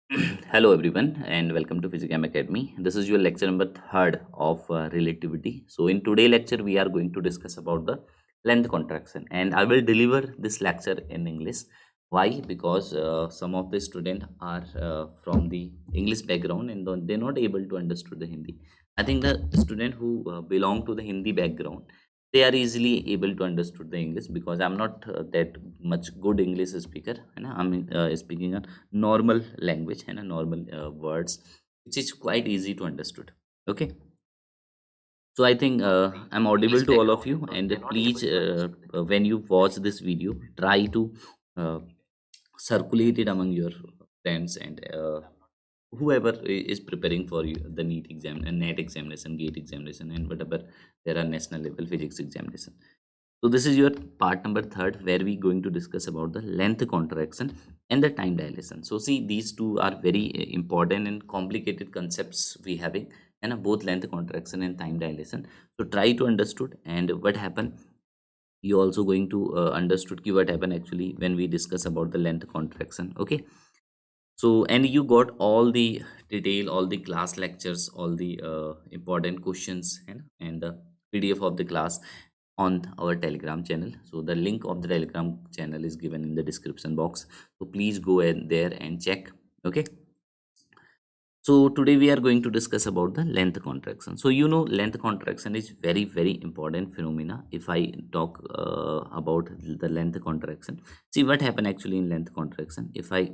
Hello everyone and welcome to Physichemacademy. This is your lecture number third of relativity. So in today lecture we are going to discuss about the length contraction and I will deliver this lecture in English. Why? Because some of the students are from the English background and they're not able to understand the Hindi. I think the student who belong to the Hindi background, they are easily able to understand the English because I'm not that much good English speaker. I'm speaking a normal language and a normal words, which is quite easy to understood. Okay, so I think I'm audible to all of you, and please, when you watch this video, try to uh, circulate it among your friends and whoever is preparing for you the NEET exam and NET examination, GATE examination, and whatever there are national level physics examination. So this is your part number third, where we going to discuss about the length contraction and the time dilation. So see, these two are very important and complicated concepts we having, and both length contraction and time dilation. So try to understood and what happened. You also going to understood ki what happened actually when we discuss about the length contraction. Okay, so and you got all the detail, all the class lectures, all the important questions, and the PDF of the class on our Telegram channel. So the link of the Telegram channel is given in the description box, so please go in there and check. Okay, so today we are going to discuss about the length contraction. So length contraction is very important phenomena. If I talk about the length contraction, see what happened actually in length contraction. If I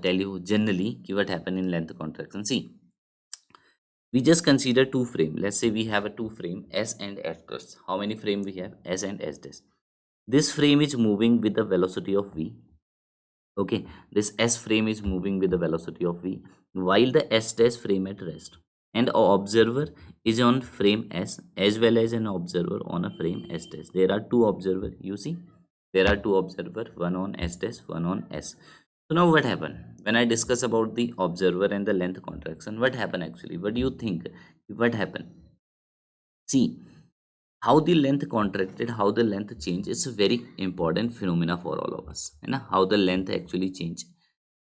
tell you generally what happened in length contraction, see, we just consider two frame. Let's say we have a two frame S and S dash. How many frame we have? S and S dash. This frame is moving with the velocity of v. Okay, this S frame is moving with the velocity of v, while the S dash frame at rest, and a observer is on frame S as well as an observer on a frame S dash. There are two observer, you see, there are two observer, one on S dash, one on S. So now what happened when I discuss about the observer and the length contraction? What happened actually? What do you think? What happened? See, how the length contracted, how the length change is a very important phenomena for all of us. And how the length actually change.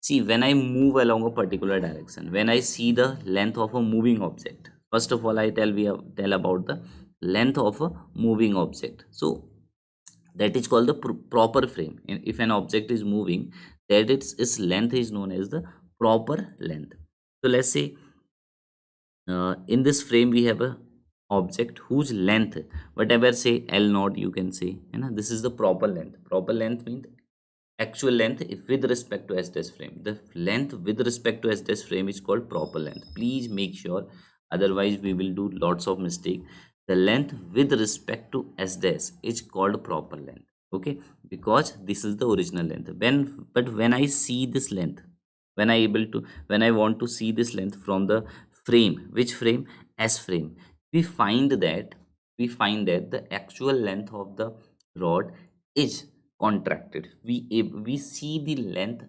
See, when I move along a particular direction, when I see the length of a moving object, first of all I tell about the length of a moving object. So that is called the proper frame. And if an object is moving, that its length is known as the proper length. So let's say in this frame we have a object whose length, whatever say L naught, you can say, this is the proper length. Proper length means actual length if with respect to S dash frame. The length with respect to S dash frame is called proper length. Please make sure, otherwise we will do lots of mistake. The length with respect to S dash is called proper length. Okay, because this is the original length. When I see this length, when I want to see this length from the frame, which frame? S frame. We find that the actual length of the rod is contracted. We see the length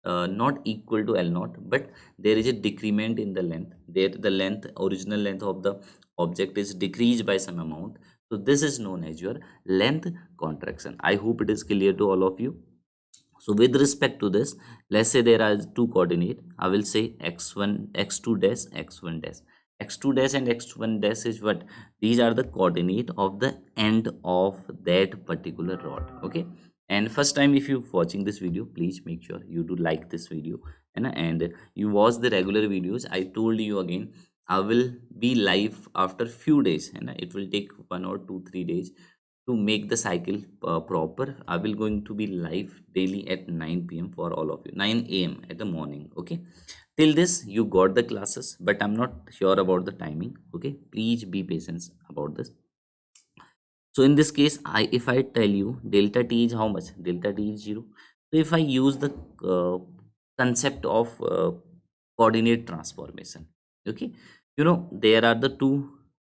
not equal to L naught, but there is a decrement in the length. There the length, original length of the object is decreased by some amount. So this is known as your length contraction. I hope it is clear to all of you. So with respect to this, let's say there are two coordinate. I will say x1, x2 dash, x1 dash. X2 dash and x1 dash is what? These are the coordinate of the end of that particular rod. Okay, and first time if you watching this video, please make sure you do like this video, and you watch the regular videos. I told you again, I will be live after few days, and it will take 1 or 2 3 days to make the cycle proper. I will going to be live daily at 9 p.m for all of you, 9 a.m at the morning. Okay, till this you got the classes, but I'm not sure about the timing. Okay, please be patient about this. So in this case, if I tell you delta t is how much? Delta t is 0. So if I use the uh, concept of coordinate transformation, okay, there are the two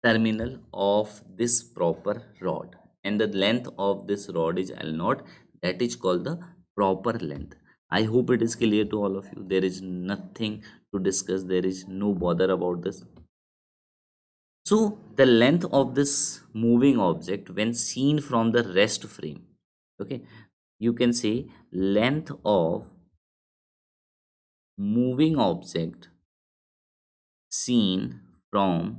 terminal of this proper rod, and the length of this rod is L naught. That is called the proper length. I hope it is clear to all of you. There is nothing to discuss. There is no bother about this. So the length of this moving object when seen from the rest frame, okay, you can say length of moving object seen from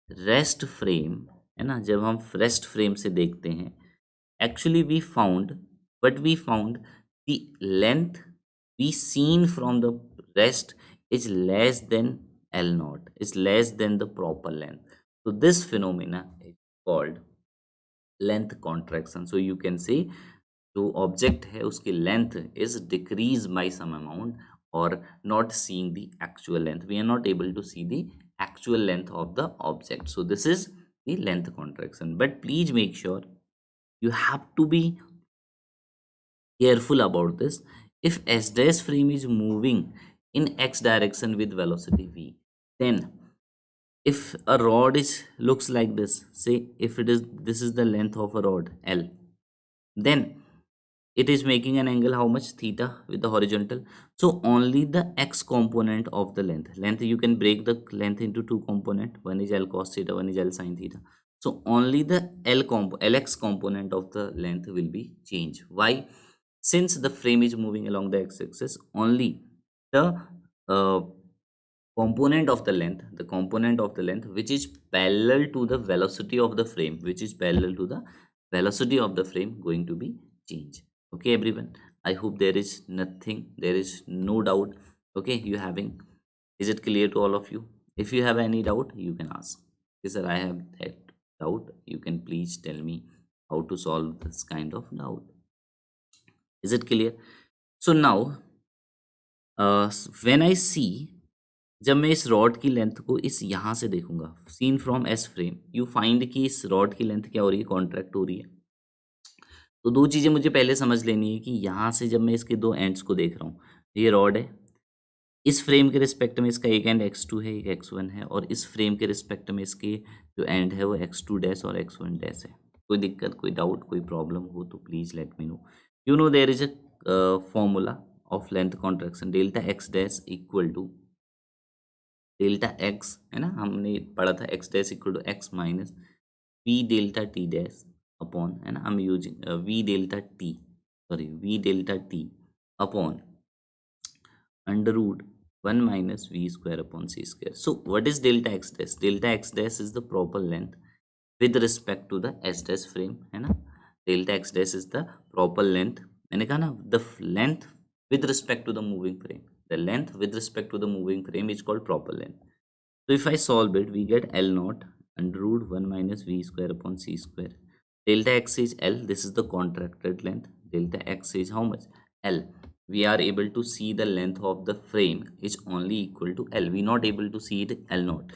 rest frame, है ना, जब हम rest frame से देखते हैं, actually we found, but we found the length we seen from the rest is less than L naught, is less than the proper length. So this phenomena is called length contraction. So you can say जो object है उसकी length is decrease by some amount और not seeing the actual length, we are not able to see the actual length of the object. So this is the length contraction, but please make sure you have to be careful about this. If s dash frame is moving in x direction with velocity v, then if a rod is looks like this, say if it is, this is the length of a rod L, then it is making an angle how much, theta, with the horizontal. So only the x component of the length you can break the length into two component, one is L cos theta, one is L sin theta. So only the lx component of the length will be changed. Why? Since the frame is moving along the x-axis, only the uh, component of the length which is parallel to the velocity of the frame, which is parallel to the velocity of the frame, going to be changed. Okay everyone, I hope there is nothing, there is no doubt. Okay, you having, is it clear to all of you? If you have any doubt, you can ask. Yes sir, I have that doubt, you can please tell me how to solve this kind of doubt. Is it clear? So now when I see, जब मैं इस rod की length को इस यहाँ से देखूंगा, seen from S frame, you find कि इस रॉड की लेंथ क्या हो रही है, कॉन्ट्रैक्ट हो रही है. तो दो चीज़ें मुझे पहले समझ लेनी है कि यहाँ से जब मैं इसके दो एंड्स को देख रहा हूँ, ये रॉड है, इस फ्रेम के रिस्पेक्ट में इसका एक एंड x2 है, एक x1 है, और इस फ्रेम के रिस्पेक्ट में इसके जो एंड है वो x2 डैश और x1 डैश है. कोई दिक्कत, कोई डाउट, कोई प्रॉब्लम हो तो please let me know. You know there is a formula of length contraction, delta x dash equal to delta x, है ना, हमने पढ़ा था x dash equal to x minus v delta t dash upon, है ना, हम using v delta t, sorry v delta t upon under root 1 minus v square upon c square. So what is delta x dash? Delta x dash is the proper length with respect to the s dash frame, है ना. Delta x dash is the proper length, मैंने कहा ना, the length with respect to the moving frame, the length with respect to the moving frame is called proper length. So if I solve it, we get L naught under root 1 minus v square upon c square. Delta x is L, this is the contracted length. Delta x is how much? L. We are able to see the length of the frame is only equal to L. We not able to see it L naught.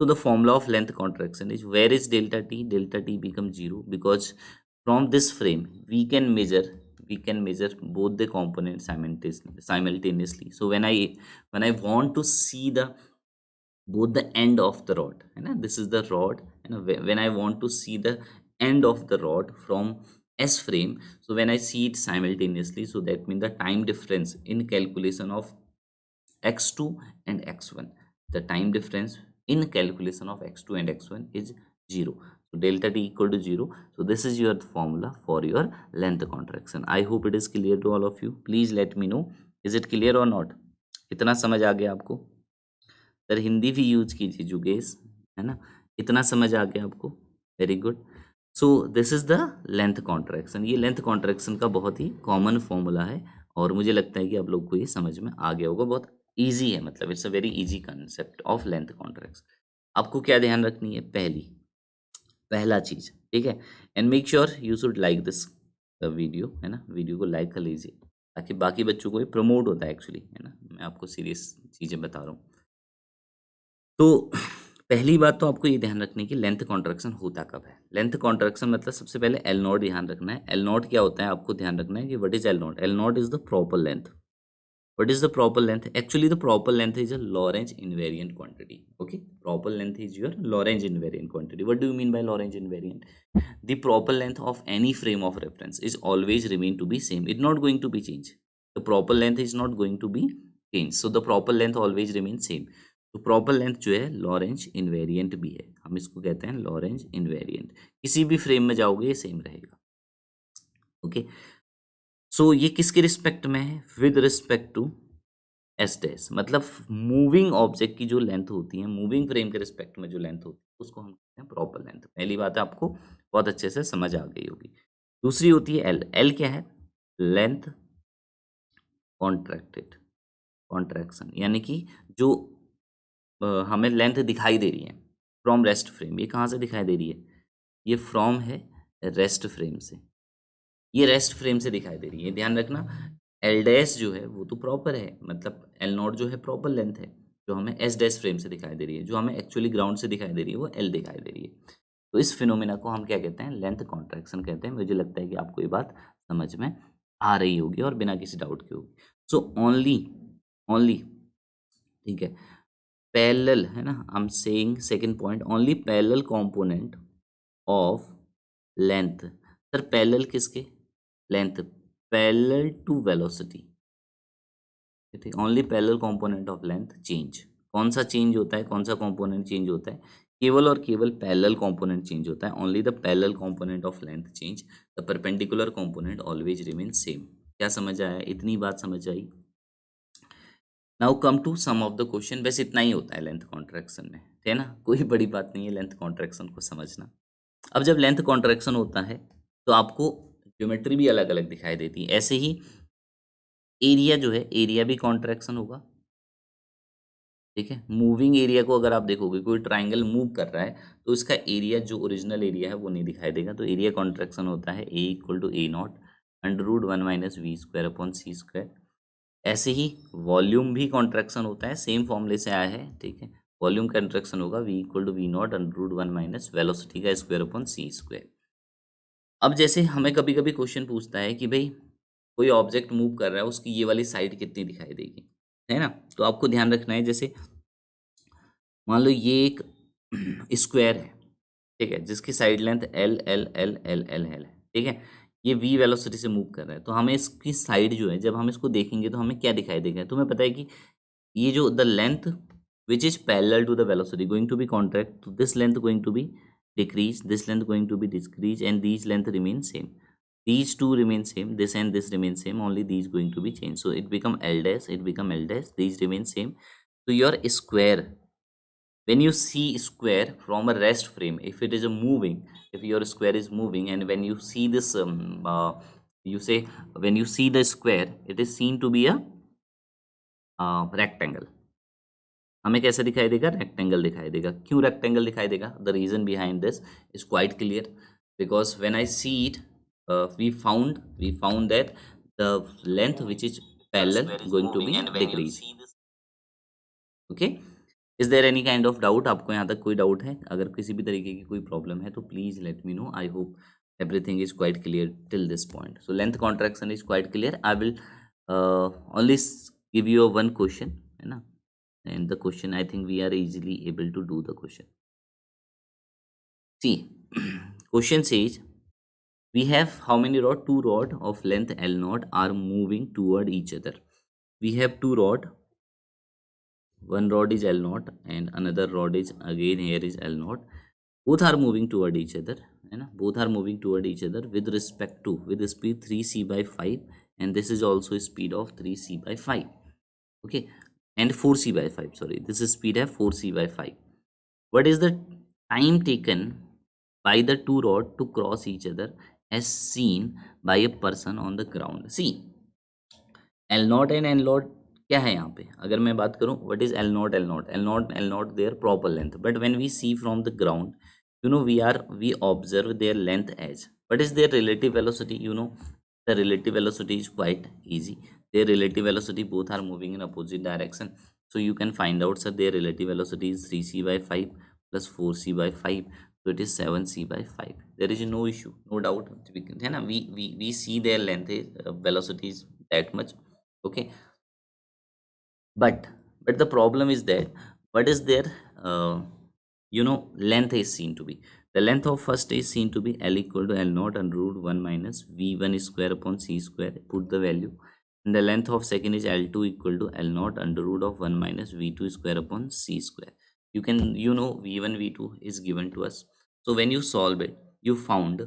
So the formula of length contraction is, where is delta t? Delta t becomes 0 because from this frame we can measure both the components simultaneously. So when I want to see the both the end of the rod, है ना, this is the rod, है ना, when I want to see the end of the rod from S frame, so when I see it simultaneously, so that means the time difference in calculation of x2 and x1, the time difference in calculation of x2 and x1 is 0. So delta t equal to 0. So this is your formula for your length contraction. I hope it is clear to all of you. Please let me know, is it clear or not? इतना समझ आ गया आपको? Sir Hindi भी use कीजिए जुगेश, है ना, इतना समझ आ गया आपको, very good. So this is the length contraction. ये लेंथ कॉन्ट्रैक्शन का बहुत ही कॉमन फॉर्मूला है और मुझे लगता है कि आप लोग को ये समझ में आ गया होगा. बहुत ईजी है, मतलब it's a very easy concept of length contraction. आपको क्या ध्यान रखनी है, पहला चीज, ठीक है, and make sure you should like this video, है ना, वीडियो को लाइक कर लीजिए ताकि बाकी बच्चों को ये प्रमोट होता है एक्चुअली, है ना, मैं आपको सीरियस चीज़ें बता रहा हूँ. तो पहली बात तो आपको ये ध्यान रखनी है कि लेंथ कॉन्ट्रैक्शन होता कब है. लेंथ कॉन्ट्रैक्शन मतलब सबसे पहले एल नॉट ध्यान रखना है. एल नॉट क्या होता है आपको ध्यान रखना है कि what is L naught. L naught is the proper length. What is the proper length? Actually the proper length is a Lorentz invariant quantity. Okay, proper length is your Lorentz invariant quantity. What do you mean by Lorentz invariant? The proper length of any frame of reference is always remain to be same. It not going to be change. The proper length is not going to be change. So the proper length always remain same. तो proper length जो है Lorentz invariant भी है, हम इसको कहते हैं Lorentz invariant. किसी भी फ्रेम में जाओगे ये सेम रहेगा. ओके, सो ये किसके रिस्पेक्ट में है? With respect to S dash, मतलब मूविंग ऑब्जेक्ट की जो लेंथ होती है, मूविंग फ्रेम के रिस्पेक्ट में जो लेंथ होती है उसको हम कहते हैं प्रॉपर लेंथ। पहली बात आपको बहुत अच्छे से समझ आ गई होगी। दूसरी होती है एल। एल क्या है? लेंथ कॉन्ट्रैक्टेड, कॉन्ट्रैक्शन, यानी कि जो हमें लेंथ दिखाई दे रही है फ्रॉम रेस्ट फ्रेम। ये कहाँ से दिखाई दे रही है? ये फ्रॉम है रेस्ट फ्रेम से, ये रेस्ट फ्रेम से दिखाई दे रही है, ध्यान रखना। एल डैश जो है वो तो प्रॉपर है, मतलब एल नॉट जो है प्रॉपर लेंथ है, जो हमें एस डैश फ्रेम से दिखाई दे रही है, जो हमें एक्चुअली ग्राउंड से दिखाई दे रही है वो एल दिखाई दे रही है। तो इस फिनोमेना को हम क्या कहते हैं? लेंथ कॉन्ट्रैक्शन कहते हैं। मुझे लगता है कि आपको ये बात समझ में आ रही होगी और बिना किसी डाउट के होगी। सो ओनली ओनली, ठीक है, पैरेलल है ना, I am saying second point, only parallel component of length. Sir parallel किसके? लेंथ, पैरेलल टू वेलोसिटी, ठीक, only parallel component of length change. कौन सा चेंज होता है, कौन सा कंपोनेंट चेंज होता है? केवल और केवल पैरेलल कंपोनेंट चेंज होता है। Only the parallel component of length change, the perpendicular component always remain same. क्या समझ आया? इतनी बात समझ आई? Now come to some of the question. बस इतना ही होता है लेंथ कॉन्ट्रैक्शन में, है ना, कोई बड़ी बात नहीं है लेंथ कॉन्ट्रैक्शन को समझना। अब जब लेंथ कॉन्ट्रैक्शन होता है तो आपको ज्योमेट्री भी अलग अलग दिखाई देती है। ऐसे ही एरिया जो है, एरिया भी कॉन्ट्रैक्शन होगा, ठीक है। मूविंग एरिया को अगर आप देखोगे, कोई ट्राइंगल मूव कर रहा है तो इसका एरिया जो ओरिजिनल एरिया है वो नहीं दिखाई देगा, तो एरिया कॉन्ट्रैक्शन होता है A equal to A naught under root one minus V square upon C square. ऐसे ही वॉल्यूम भी कॉन्ट्रैक्शन होता है, सेम फॉर्मूले से आया है, ठीक है। वॉल्यूम कॉन्ट्रैक्शन होगा V equal to V naught under root one minus velocity का स्क्वायर अपॉन सी स्क्वायर। अब जैसे हमें कभी कभी क्वेश्चन पूछता है कि भाई कोई ऑब्जेक्ट मूव कर रहा है, उसकी ये वाली साइड कितनी दिखाई देगी, है ना। तो आपको ध्यान रखना है, जैसे मान लो ये एक स्क्वायर है, ठीक है, जिसकी side length L L L L L L है, ठीक है। ये वी वेलोसिटी से मूव कर रहा है, तो हमें इसकी साइड जो है, जब हम इसको देखेंगे तो हमें क्या दिखाई देगा? तुम्हें पता है कि ये जो the length which is parallel to the velocity going to be contract, तो this length going to be decrease, this length going to be decrease, and these length remain same. These two remain same, this and this remain same, only these going to be changed. So it become L dash, it become L dash, these remain same. So your square, when you see square from a rest frame, if it is a moving, if your square is moving, and when you see this you say, when you see the square, it is seen to be a rectangle. हमें कैसे दिखाई देगा? Rectangle दिखाई देगा। क्यों rectangle दिखाई देगा? The reason behind this is quite clear, because when I see it, we found that the length which is parallel going to be decrease. Okay, is there any kind of doubt? आपको यहाँ तक कोई doubt है? अगर किसी भी तरीके की कोई प्रॉब्लम है तो please let me no. I hope everything is quite clear till this point. So length contraction is quite clear. I will only give you a one question, है ना, and the question I think we are easily able to do the question. See, question says we have how many rod? Two rod of length L naught are moving toward each other. We have two rod, one rod is L naught and another rod is again here is L naught. Both are moving toward each other, है ना, both are moving toward each other with respect to, with speed 3c by 5, and this is also speed of 3c by 5, okay, and 4c by 5, sorry, this is speed of 4c by 5. What is the time taken by the two rod to cross each other as seen by a person on the ground? See, L naught and L naught क्या है यहाँ पे? अगर मैं बात करूँ, what is L naught? L naught their proper length, but when we see from the ground, you know, we observe their length as, what is their relative velocity? You know, the relative velocity is quite easy. Their relative velocity, both are moving in opposite direction, so you can find out, sir, their relative velocity is 3c by 5 plus 4c by 5, so it is 7c by 5. There is no issue, no doubt, है ना, we see their length velocity is that much, okay. But the problem is that what is their uh, you know, length is seen to be, the length of first is seen to be L equal to L naught under root 1 minus v1 square upon c square, put the value, and the length of second is L2 equal to L naught under root of 1 minus v2 square upon c square. You can, you know, v1 v2 is given to us, so when you solve it, you found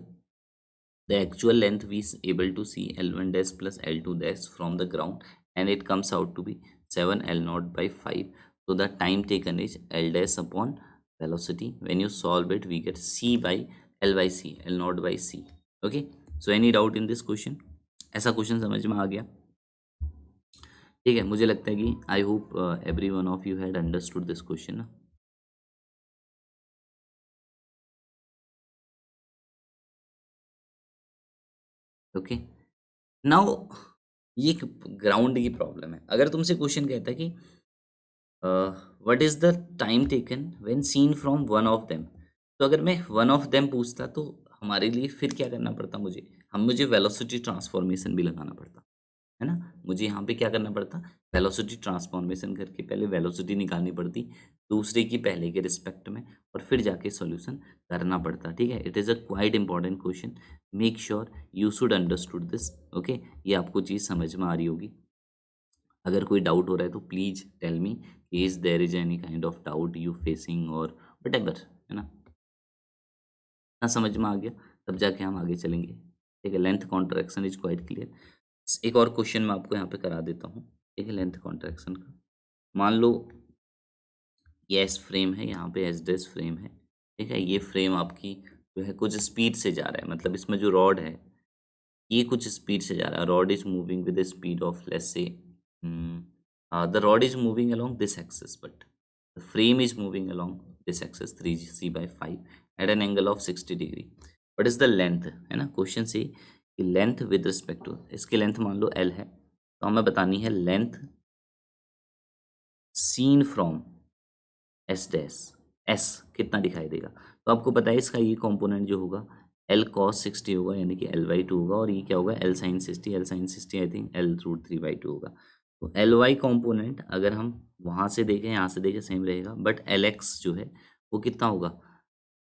the actual length we is able to see L1 dash plus L2 dash from the ground, and it comes out to be 7 L naught by 5. So the time taken is L dash upon velocity. When you solve it, we get C by L by C, L naught by C. Okay, so any doubt in this question? ऐसा question समझ में आ गया? ठीक है, मुझे लगता है कि I hope every one of you had understood this question ना. ओके, नाउ ये एक ग्राउंड की प्रॉब्लम है. अगर तुमसे क्वेश्चन कहता है कि what is the time taken when seen from one of them, तो अगर मैं वन ऑफ देम पूछता तो हमारे लिए फिर क्या करना पड़ता, मुझे वेलोसिटी ट्रांसफॉर्मेशन भी लगाना पड़ता है ना. मुझे यहाँ पे क्या करना पड़ता, वेलोसिटी ट्रांसफॉर्मेशन करके पहले वेलोसिटी निकालनी पड़ती दूसरे की पहले के रिस्पेक्ट में, और फिर जाके सॉल्यूशन करना पड़ता. ठीक है, it is a quite important question. Make sure you should understood this. Okay, ये आपको चीज़ समझ में आ रही होगी. अगर कोई डाउट हो रहा है तो please tell me, is there is any kind of doubt you facing और वट, है ना. ना समझ में आ गया तब जाके हम आगे चलेंगे. ठीक है, length contraction is quite clear. एक और क्वेश्चन मैं आपको यहाँ पे करा देता हूँ. ठीक है, लेंथ कॉन्ट्रैक्शन का. मान लो ये एस फ्रेम है, यहाँ पे एस डेस फ्रेम है. ठीक है, ये फ्रेम आपकी जो है कुछ स्पीड से जा रहा है, मतलब इसमें जो रॉड है ये कुछ स्पीड से जा रहा है. Rod is moving with speed of let's say the rod is moving along this axis, but the frame is moving along this axis 3c by 5 at an angle of 60 degree. What is the length, है ना. Question से कि length with respect to, इसकी length मान लो l है, तो हमें बतानी है length seen from S dash. S कितना दिखाई देगा, तो आपको पता है इसका ये कंपोनेंट जो होगा एल कॉस 60 होगा, यानी कि एल बाई 2 होगा, और ये क्या होगा L sine 60. L sine 60 I think L root 3 by 2 होगा. तो एल वाई कॉम्पोनेंट अगर हम वहाँ से देखें यहाँ से देखें सेम रहेगा, बट एल एक्स जो है वो कितना होगा,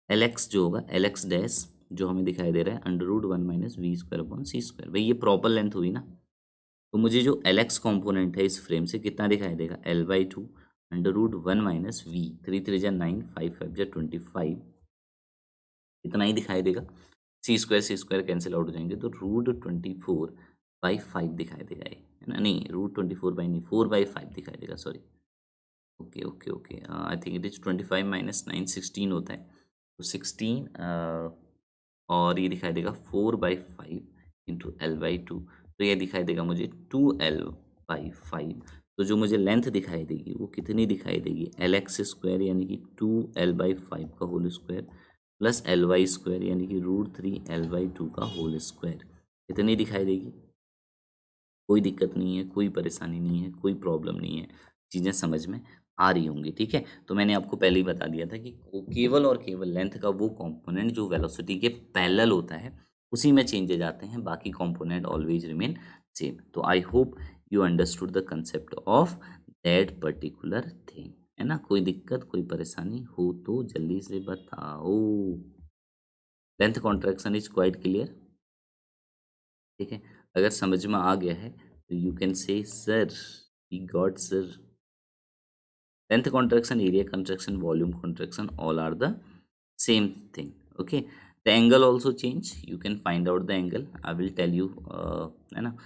एल एक्स जो होगा एल एक्स डैश जो हमें दिखाई दे रहा है under root 1 minus V square upon C square. भाई ये प्रॉपर लेंथ हुई ना. तो मुझे जो एल एक्स कॉम्पोनेंट है इस फ्रेम से कितना दिखाई देगा, L by 2 under root 1 minus V, 3 3 जा 9, 5 5 जा 25, इतना ही दिखाई देगा. सी स्क्वायर कैंसिल आउट हो जाएंगे, तो रूट 24 बाई 5 दिखाई देगा ये, है ना. नहीं, रूट 24 बाई नहीं, 4 बाई 5 दिखाई देगा, sorry. Okay okay okay, I think it is 25 minus 9 16 होता है, तो 16 और ये दिखाई देगा 4 बाई 5 इंटू एल बाई 2, तो ये दिखाई देगा मुझे 2l बाई 5. तो जो मुझे लेंथ दिखाई देगी वो कितनी दिखाई देगी, एल एक्स स्क्वायर यानी कि 2l बाई 5 का whole square plus L Y square यानी कि रूट 3l बाई 2 का होल स्क्वायर. इतनी दिखाई देगी. कोई दिक्कत नहीं है, कोई परेशानी नहीं है, कोई प्रॉब्लम नहीं है, चीज़ें समझ में आ रही होंगी. ठीक है, तो मैंने आपको पहले ही बता दिया था कि वो केवल और केवल लेंथ का वो कंपोनेंट जो वेलोसिटी के पैरेलल होता है उसी में चेंजेज आते हैं, बाकी कंपोनेंट ऑलवेज रिमेन सेम. तो I hope you understood the concept of that particular thing, है ना. कोई दिक्कत कोई परेशानी हो तो जल्दी से बताओ. Length contraction is quite clear. ठीक है, अगर समझ में आ गया है तो you can say sir we got sir. Length contraction, area contraction, volume contraction all are the same thing. Okay, the angle also change, you can find out the angle, I will tell you, है ना.